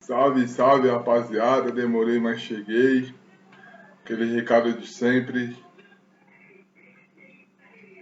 Salve, salve rapaziada, demorei, mas cheguei. Aquele recado de sempre.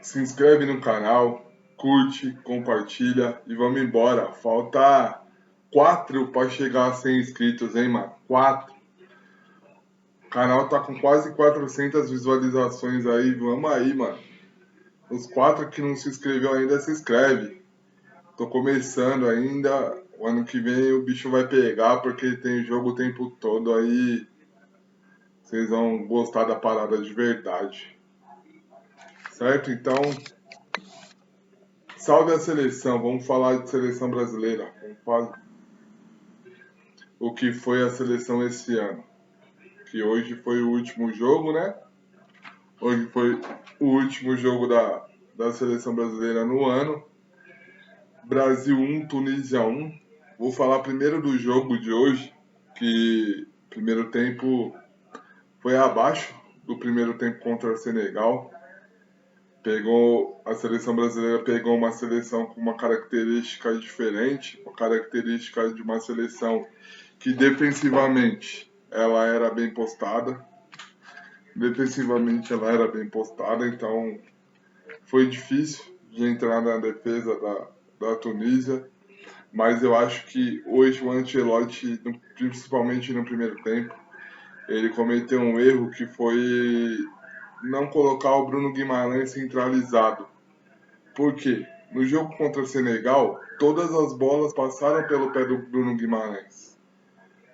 Se inscreve no canal, curte, compartilha e vamos embora. Falta 4 para chegar a 100 inscritos, hein, mano? 4. O canal tá com quase 400 visualizações aí. Vamos aí, mano. Os 4 que não se inscreveu ainda, se inscreve. Tô começando ainda. O ano que vem o bicho vai pegar porque tem jogo o tempo todo aí. Vocês vão gostar da parada de verdade. Certo? Então, salve a seleção. Vamos falar de seleção brasileira. Vamos falar o que foi a seleção esse ano. Que hoje foi o último jogo, né? Hoje foi o último jogo da seleção brasileira no ano. Brasil 1, Tunísia 1. Vou falar primeiro do jogo de hoje, que primeiro tempo foi abaixo do primeiro tempo contra o Senegal. A seleção brasileira pegou uma seleção com uma característica diferente, uma característica de uma seleção que defensivamente ela era bem postada. Defensivamente ela era bem postada, então foi difícil de entrar na defesa da Tunísia, mas eu acho que hoje o Ancelotti, principalmente no primeiro tempo, ele cometeu um erro que foi não colocar o Bruno Guimarães centralizado. Por quê? No jogo contra o Senegal, todas as bolas passaram pelo pé do Bruno Guimarães.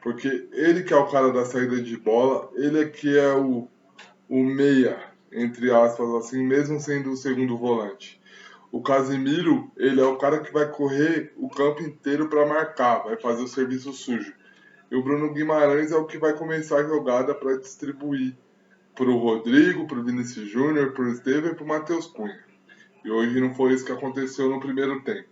Porque ele que é o cara da saída de bola, ele é que é o meia, entre aspas, assim, mesmo sendo o segundo volante. O Casemiro, ele é o cara que vai correr o campo inteiro para marcar, vai fazer o serviço sujo. E o Bruno Guimarães é o que vai começar a jogada para distribuir para o Rodrigo, para o Vinícius Júnior, para o Estevão e para o Matheus Cunha. E hoje não foi isso que aconteceu no primeiro tempo.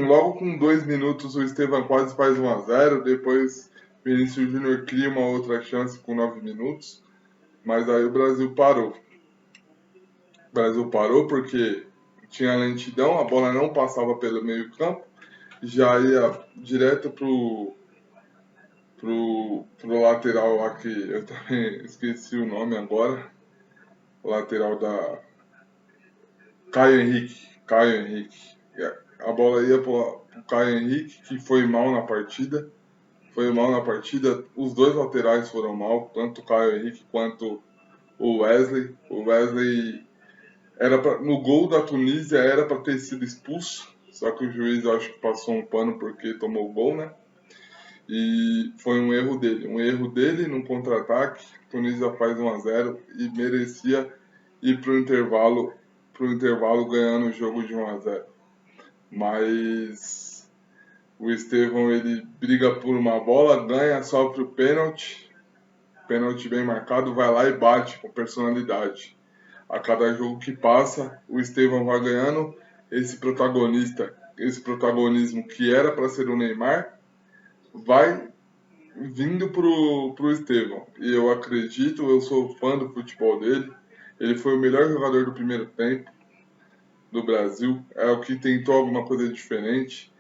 Logo com 2 minutos o Estevão quase faz 1-0, depois Vinícius Júnior cria uma outra chance com 9 minutos, mas aí o Brasil parou. O Brasil parou porque tinha lentidão, a bola não passava pelo meio campo, já ia direto pro lateral lá que eu também esqueci o nome agora, o lateral da Caio Henrique. A bola ia pro Caio Henrique, que foi mal na partida. Os dois laterais foram mal, tanto o Caio Henrique quanto o Wesley. O Wesley no gol da Tunísia era para ter sido expulso, só que o juiz acho que passou um pano porque tomou o gol, né? E foi um erro dele no contra-ataque. A Tunísia faz 1-0 e merecia ir pro intervalo ganhando o jogo de 1-0. Mas o Estevão, ele briga por uma bola, ganha, sofre o pênalti bem marcado, vai lá e bate com personalidade. A cada jogo que passa, o Estevão vai ganhando esse protagonismo que era para ser o Neymar, vai vindo pro Estevão. E eu acredito, eu sou fã do futebol dele. Ele foi o melhor jogador do primeiro tempo do Brasil. É o que tentou alguma coisa diferente.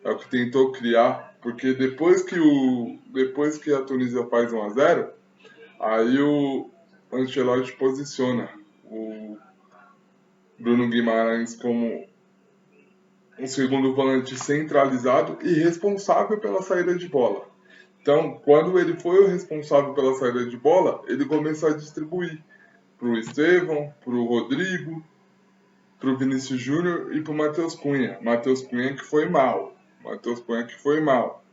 É o que tentou criar. Porque depois que a Tunísia faz 1-0, aí o Ancelotti posiciona o Bruno Guimarães como um segundo volante centralizado e responsável pela saída de bola. Então, quando ele foi o responsável pela saída de bola, ele começou a distribuir para o Estevão, para o Rodrigo, para o Vinícius Júnior e para o Matheus Cunha. Matheus Cunha que foi mal.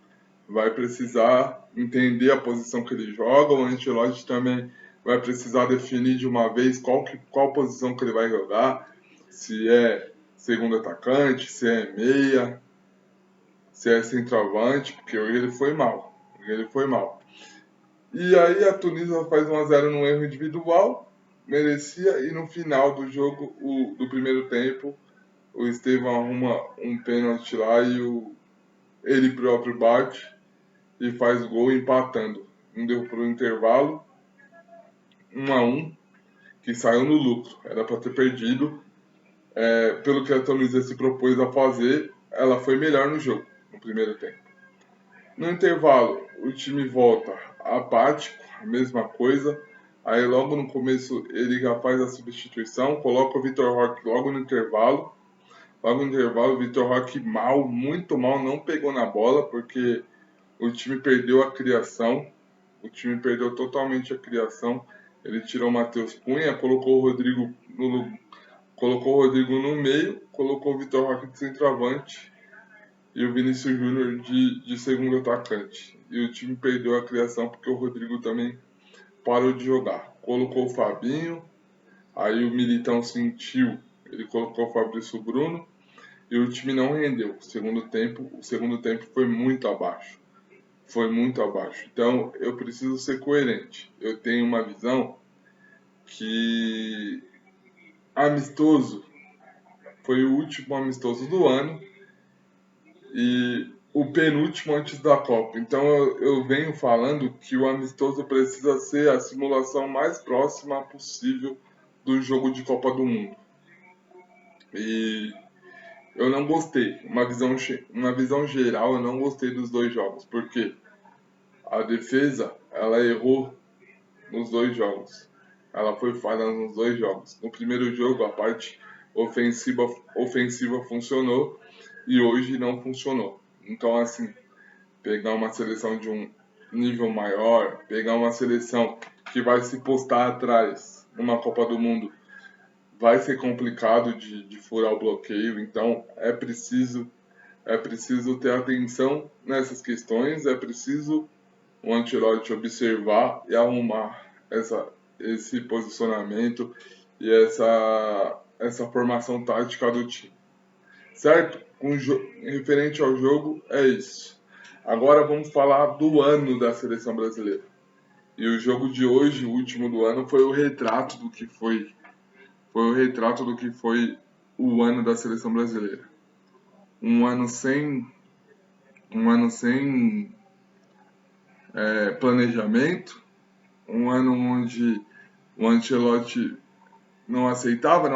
Vai precisar entender a posição que ele joga. O Ancelotti também vai precisar definir de uma vez qual posição que ele vai jogar. Se é segundo atacante, se é meia, se é centroavante, porque hoje ele foi mal. E aí a Tunísia faz 1-0 num erro individual, merecia, e no final do jogo, do primeiro tempo, o Estevão arruma um pênalti lá e ele próprio bate e faz gol empatando. Não deu pro intervalo, 1-1, que saiu no lucro. Era para ter perdido. Pelo que a Tunísia se propôs a fazer, ela foi melhor no jogo, no primeiro tempo. No intervalo, o time volta apático, a mesma coisa. Aí logo no começo ele já faz a substituição, coloca o Vitor Roque logo no intervalo. Logo no intervalo, o Vitor Roque mal, muito mal, não pegou na bola, porque o time perdeu a criação. O time perdeu totalmente a criação. Ele tirou o Matheus Cunha, colocou o Rodrigo no meio, colocou o Vitor Roque de centroavante e o Vinícius Júnior de segundo atacante. E o time perdeu a criação porque o Rodrigo também parou de jogar. Colocou o Fabinho, aí o Militão sentiu, ele colocou o Fabrício Bruno e o time não rendeu. O segundo tempo foi muito abaixo. Foi muito abaixo. Então eu preciso ser coerente. Eu tenho uma visão que amistoso foi o último amistoso do ano e o penúltimo antes da Copa. Então eu venho falando que o amistoso precisa ser a simulação mais próxima possível do jogo de Copa do Mundo. E eu não gostei. Uma visão geral, eu não gostei dos dois jogos, porque a defesa ela errou nos dois jogos. Ela foi falha nos dois jogos. No primeiro jogo, a parte ofensiva funcionou e hoje não funcionou. Então, assim, pegar uma seleção de um nível maior, pegar uma seleção que vai se postar atrás numa Copa do Mundo, vai ser complicado de furar o bloqueio. Então, é preciso ter atenção nessas questões, é preciso o Ancelotti observar e arrumar esse posicionamento e essa formação tática do time. Certo? Referente ao jogo, é isso. Agora vamos falar do ano da seleção brasileira. E o jogo de hoje, o último do ano, foi o retrato do que foi. Foi o retrato do que foi o ano da seleção brasileira. Um ano sem planejamento, um ano onde o Ancelotti não aceitava,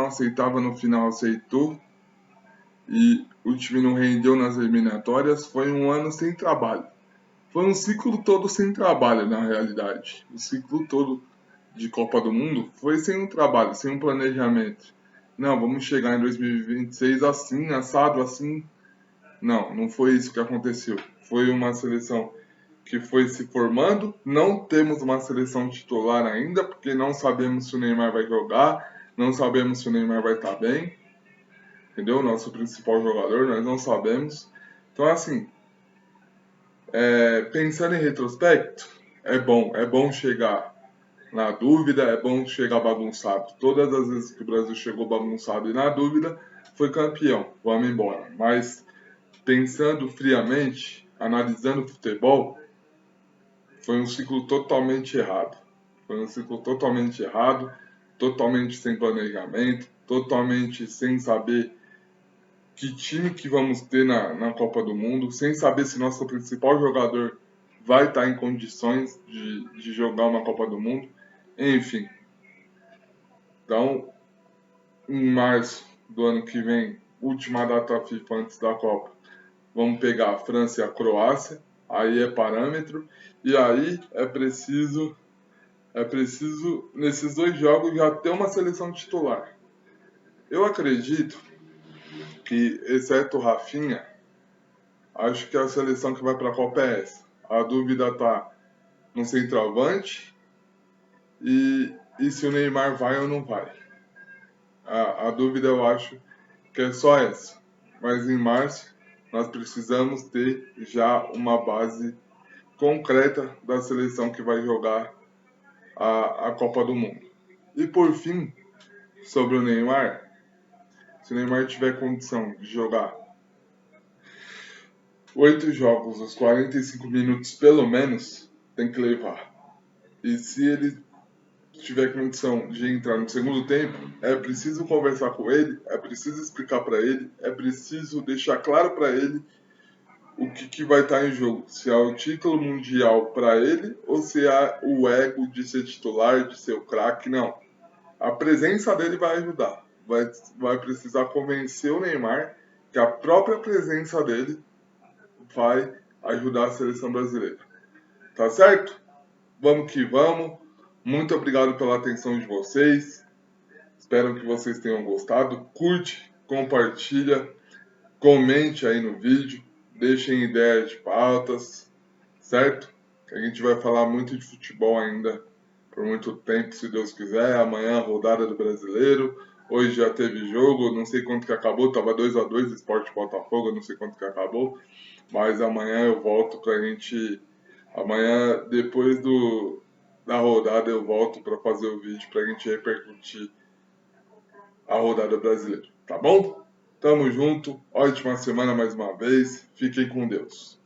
no final aceitou e o time não rendeu nas eliminatórias. Foi um ano sem trabalho. Foi um ciclo todo sem trabalho, na realidade. O ciclo todo de Copa do Mundo foi sem um trabalho, sem um planejamento. Não, vamos chegar em 2026 assim, assado assim. Não, não foi isso que aconteceu. Foi uma seleção que foi se formando. Não temos uma seleção titular ainda, porque não sabemos se o Neymar vai jogar, não sabemos se o Neymar vai estar bem, entendeu? Nosso principal jogador, nós não sabemos. Então, assim, pensando em retrospecto, é bom chegar na dúvida, é bom chegar bagunçado. Todas as vezes que o Brasil chegou bagunçado e na dúvida, foi campeão, vamos embora. Mas, pensando friamente, analisando o futebol, foi um ciclo totalmente errado. Foi um ciclo totalmente errado, totalmente sem planejamento, totalmente sem saber que time que vamos ter na Copa do Mundo, sem saber se nosso principal jogador vai estar em condições de jogar uma Copa do Mundo. Enfim, então, em março do ano que vem, última data FIFA antes da Copa, vamos pegar a França e a Croácia, aí é parâmetro, e aí é preciso nesses dois jogos já ter uma seleção titular. Eu acredito que, exceto o Rafinha, acho que a seleção que vai para a Copa é essa. A dúvida está no centroavante e se o Neymar vai ou não vai. A dúvida eu acho que é só essa. Mas em março nós precisamos ter já uma base concreta da seleção que vai jogar a Copa do Mundo. E por fim, sobre o Neymar, se o Neymar tiver condição de jogar 8 jogos, os 45 minutos pelo menos, tem que levar. E se ele tiver condição de entrar no segundo tempo, é preciso conversar com ele, é preciso explicar para ele, é preciso deixar claro para ele o que vai estar em jogo. Se é o título mundial para ele ou se é o ego de ser titular, de ser o craque. Não. A presença dele vai ajudar. Vai precisar convencer o Neymar que a própria presença dele vai ajudar a seleção brasileira. Tá certo? Vamos que vamos. Muito obrigado pela atenção de vocês. Espero que vocês tenham gostado. Curte, compartilha, comente aí no vídeo, deixem ideias de pautas, certo? Que a gente vai falar muito de futebol ainda por muito tempo, se Deus quiser. Amanhã a rodada do Brasileiro. Hoje já teve jogo, não sei quanto que acabou, tava 2-2 Sport Botafogo, não sei quanto que acabou, mas amanhã eu volto pra gente. Amanhã, depois da rodada, eu volto para fazer o vídeo pra gente repercutir a rodada brasileira, tá bom? Tamo junto, ótima semana mais uma vez, fiquem com Deus.